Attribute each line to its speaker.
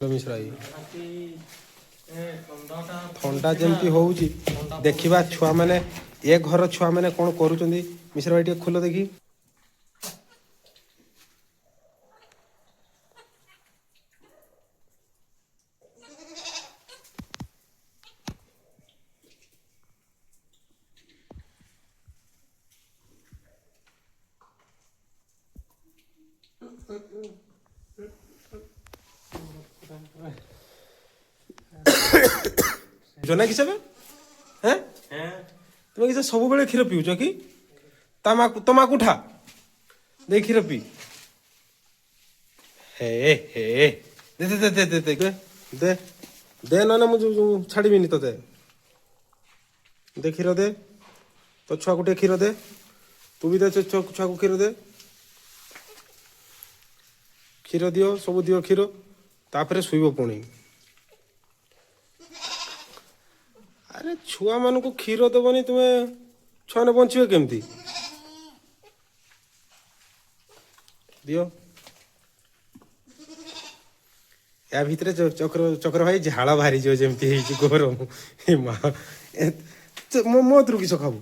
Speaker 1: मिश्रा थंडा जमती होउची देखिबा छुआ माने ए घर छुआ माने कोन करूचंदी मिश्रा भाई टिके खोलो देखी जना किसे बे हैं तुम किसे सब बेले क्षीर पिउछ कि तमाकू उठा दे क्षीर पी हे हे दे दे दे दे दे दे दे दे ना मुझे छाड़बीनि ते दे क्षीर दे तो छुआ को क्षीर दे तू भी दे छुआ को क्षीर दे क्षीर दियो सब दियो क्षीर तापर शुइब पुणी अरे छुआ मान को क्षीर दबनी तुम्हें छुआ ने बचे केमती दियो या भितर चक्र चक्र भाई झाड़ बाहरी जो जमती गरम मो मत किस खाबू